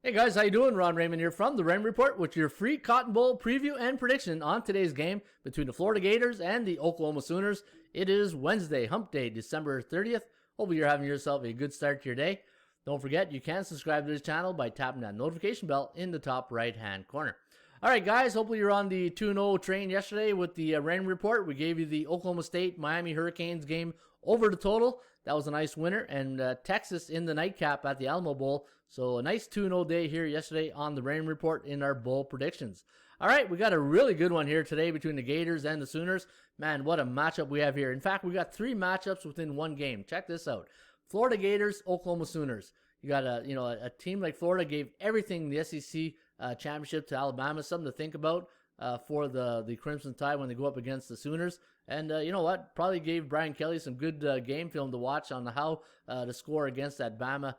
Hey guys, how you doing? Ron Raymond here from the Raymond Report with your free Cotton Bowl preview and prediction on today's game between the Florida Gators and the Oklahoma Sooners. It is Wednesday, hump day, December 30th. Hopefully you're having yourself a good start to your day. Don't forget, you can subscribe to this channel by tapping that notification bell in the top right-hand corner. All right, guys, hopefully you're on the 2-0 train yesterday with the Raymond Report. We gave you the Oklahoma State-Miami Hurricanes game over the total. That was a nice winner, and Texas in the nightcap at the Alamo Bowl. So a nice 2-0 day here yesterday on the Raymond Report in our bowl predictions. All right, we got a really good one here today between the Gators and the Sooners. Man, what a matchup we have here. In fact, we got three matchups within one game. Check this out. Florida Gators, Oklahoma Sooners. You got a team like Florida gave everything the SEC championship to Alabama, something to think about for the Crimson Tide when they go up against the Sooners. And you know what? Probably gave Brian Kelly some good game film to watch on how to score against that Bama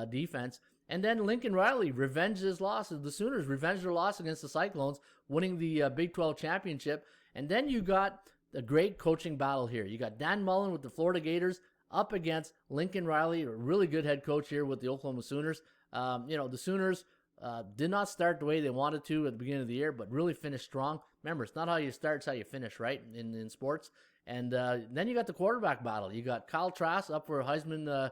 defense. And then Lincoln Riley revenged his loss. The Sooners revenged their loss against the Cyclones, winning the Big 12 championship. And then you got a great coaching battle here. You got Dan Mullen with the Florida Gators up against Lincoln Riley, a really good head coach here with the Oklahoma Sooners. The Sooners did not start the way they wanted to at the beginning of the year, but really finished strong. Remember, it's not how you start, it's how you finish, right, in sports. And then you got the quarterback battle. You got Kyle Trask up for a Heisman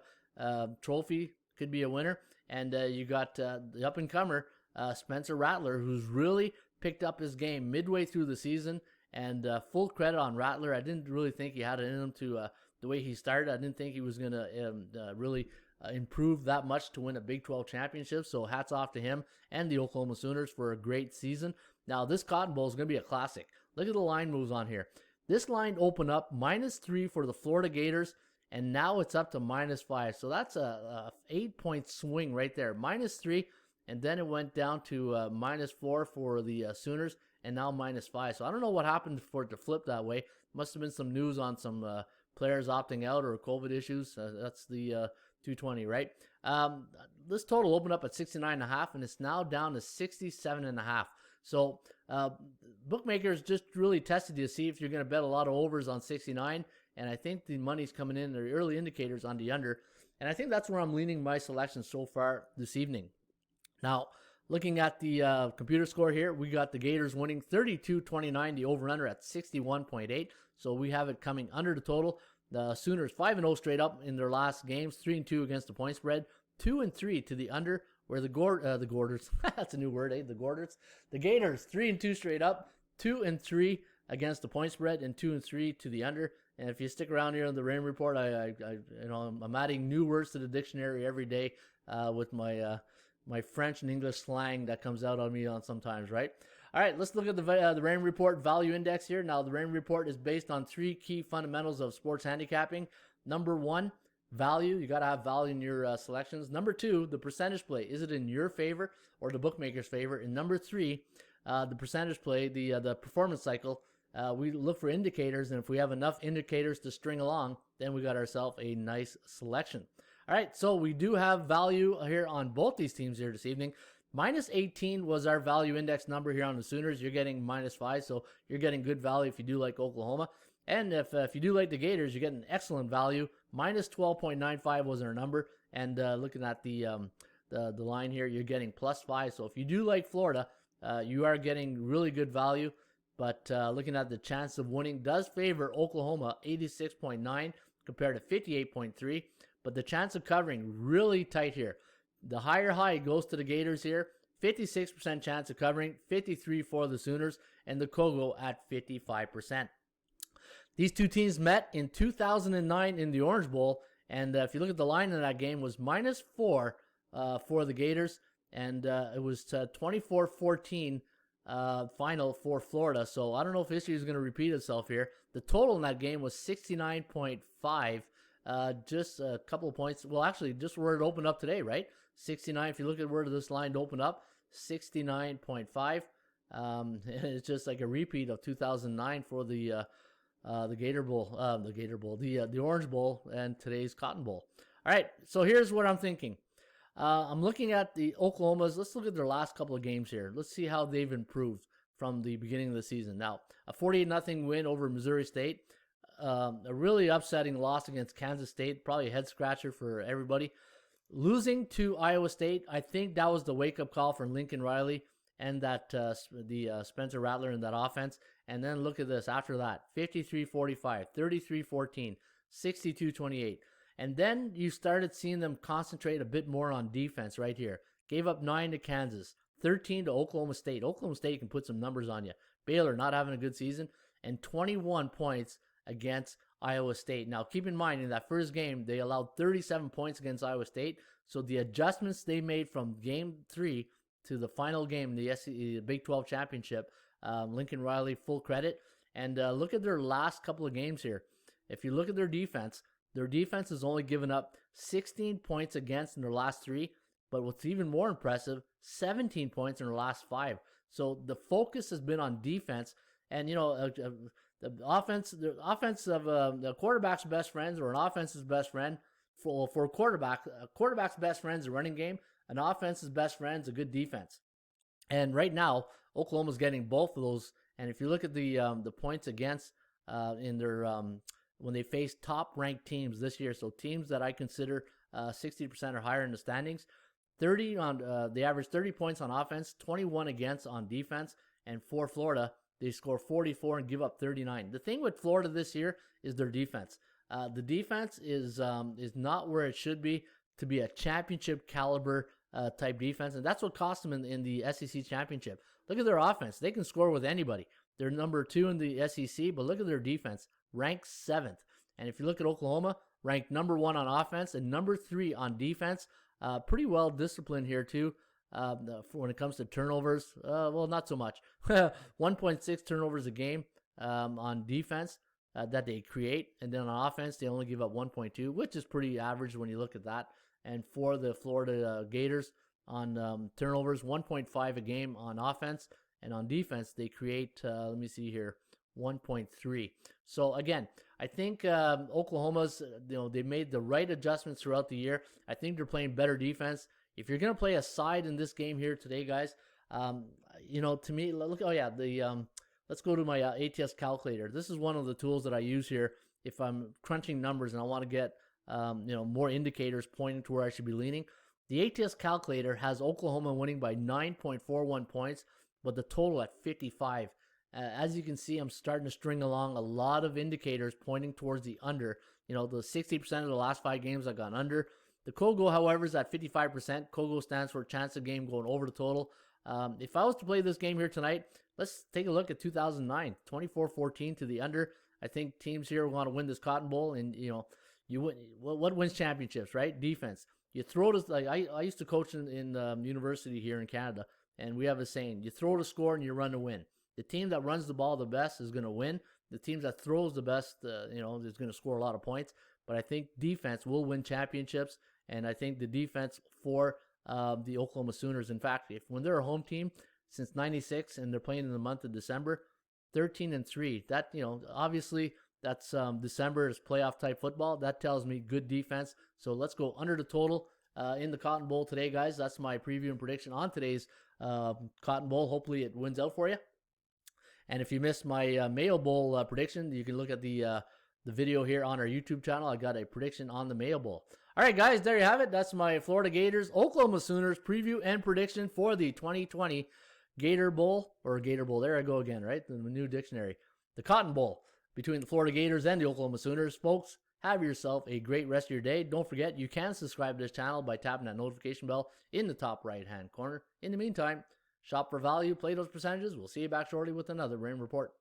Trophy, could be a winner. And you got the up-and-comer Spencer Rattler, who's really picked up his game midway through the season. And full credit on Rattler. I didn't really think he had it in him to the way he started. I didn't think he was going to really improve that much to win a Big 12 championship. So hats off to him and the Oklahoma Sooners for a great season. Now, this Cotton Bowl is going to be a classic. Look at the line moves on here. This line opened up -3 for the Florida Gators, and now it's up to -5. So that's a 8-point swing right there. -3, and then it went down to -4 for the Sooners, and now -5. So I don't know what happened for it to flip that way. Must have been some news on some players opting out or COVID issues. That's the 220, right? This total opened up at 69.5, and it's now down to 67.5. So bookmakers just really tested you to see if you're going to bet a lot of overs on 69, and I think the money's coming in, the early indicators on the under, and I think that's where I'm leaning my selection so far this evening. Now, looking at the computer score here, we got the Gators winning 32-29, the over-under at 61.8, so we have it coming under the total. The Sooners 5-0 straight up in their last games, 3-2 against the point spread, 2-3 to the under, where the Gorders, that's a new word, the Gorders. The Gators 3-2 straight up, 2-3 against the point spread, and 2-3 to the under. And if you stick around here on the Raymond Report, I'm adding new words to the dictionary every day with my my French and English slang that comes out on me on sometimes, right? All right, let's look at the Raymond Report value index here. Now, the Raymond Report is based on 3 key fundamentals of sports handicapping. Number 1, value. You got to have value in your selections. Number 2, the percentage play. Is it in your favor or the bookmaker's favor? And number 3, the percentage play, the performance cycle. We look for indicators, and if we have enough indicators to string along, then we got ourselves a nice selection. All right, so we do have value here on both these teams here this evening. -18 was our value index number here on the Sooners. You're getting -5, so you're getting good value if you do like Oklahoma. And if you do like the Gators, you're getting excellent value. -12.95 was our number. And looking at the line here, you're getting +5. So if you do like Florida, you are getting really good value. But looking at the chance of winning does favor Oklahoma, 86.9 compared to 58.3. But the chance of covering really tight here. The higher high goes to the Gators here. 56% chance of covering, 53 for the Sooners, and the Kogo at 55%. These two teams met in 2009 in the Orange Bowl, and if you look at the line in that game, was -4 for the Gators, and it was 24-14 final for Florida. So I don't know if history is going to repeat itself here. The total in that game was 69.5. Just a couple of points. Well, actually, just where it opened up today, right? 69. If you look at where this line opened up, 69.5. It's just like a repeat of 2009 for the Gator Bowl, the Orange Bowl, and today's Cotton Bowl. All right, so here's what I'm thinking. I'm looking at the Oklahomas. Let's look at their last couple of games here. Let's see how they've improved from the beginning of the season. Now, a 48-0 win over Missouri State. A really upsetting loss against Kansas State, probably a head scratcher for everybody. Losing to Iowa State, I think that was the wake-up call for Lincoln Riley and that Spencer Rattler in that offense. And then look at this after that, 53-45, 33-14, 62-28. And then you started seeing them concentrate a bit more on defense right here. Gave up 9 to Kansas, 13 to Oklahoma State. Oklahoma State can put some numbers on you. Baylor not having a good season, and 21 points against Iowa State. Now, keep in mind, in that first game, they allowed 37 points against Iowa State. So the adjustments they made from game 3 to the final game, the Big 12 championship, Lincoln Riley, full credit. And look at their last couple of games here. If you look at their defense has only given up 16 points against in their last 3. But what's even more impressive, 17 points in their last 5. So the focus has been on defense. And, the offense of the quarterback's best friends, or an offense's best friend for a quarterback's best friend is a running game. An offense's best friend is a good defense. And right now, Oklahoma's getting both of those. And if you look at the points against in their when they face top-ranked teams this year, so teams that I consider 60% or higher in the standings, they average 30 points on offense, 21 against on defense, and for Florida, they score 44 and give up 39. The thing with Florida this year is their defense. The defense is not where it should be to be a championship caliber type defense, and that's what cost them in the SEC championship. Look at their offense; they can score with anybody. They're number 2 in the SEC, but look at their defense, ranked 7th. And if you look at Oklahoma, ranked number 1 on offense and number 3 on defense. Pretty well disciplined here too. When it comes to turnovers, well, not so much. 1.6 turnovers a game on defense that they create, and then on offense they only give up 1.2, which is pretty average when you look at that. And for the Florida Gators on turnovers, 1.5 a game on offense, and on defense they create, let me see here, 1.3. So again, I think Oklahoma's, they made the right adjustments throughout the year. I think they're playing better defense. If you're going to play a side in this game here today, guys, to me, look, let's go to my ATS calculator. This is one of the tools that I use here if I'm crunching numbers and I want to get, more indicators pointing to where I should be leaning. The ATS calculator has Oklahoma winning by 9.41 points, but the total at 55. As you can see, I'm starting to string along a lot of indicators pointing towards the under. The 60% of the last 5 games I've gone under. The Kogo, however, is at 55%. Kogo stands for chance of game going over the total. If I was to play this game here tonight, let's take a look at 2009, 24-14 to the under. I think teams here want to win this Cotton Bowl, and you win. What wins championships, right? Defense. You throw this. Like I used to coach in university here in Canada, and we have a saying: you throw to score and you run to win. The team that runs the ball the best is going to win. The team that throws the best, is going to score a lot of points. But I think defense will win championships, and I think the defense for the Oklahoma Sooners, in fact, when they're a home team since '96 and they're playing in the month of December, 13-3. That obviously that's December is playoff type football. That tells me good defense. So let's go under the total in the Cotton Bowl today, guys. That's my preview and prediction on today's Cotton Bowl. Hopefully it wins out for you. And if you missed my Mayo Bowl prediction, you can look at the video here on our YouTube channel. I got a prediction on the Mayo Bowl. All right, guys, there you have it. That's my Florida Gators, Oklahoma Sooners preview and prediction for the 2020 Gator Bowl, or Gator Bowl. There I go again, right? The new dictionary. The Cotton Bowl between the Florida Gators and the Oklahoma Sooners. Folks, have yourself a great rest of your day. Don't forget, you can subscribe to this channel by tapping that notification bell in the top right-hand corner. In the meantime, shop for value, play those percentages. We'll see you back shortly with another Raymond Report.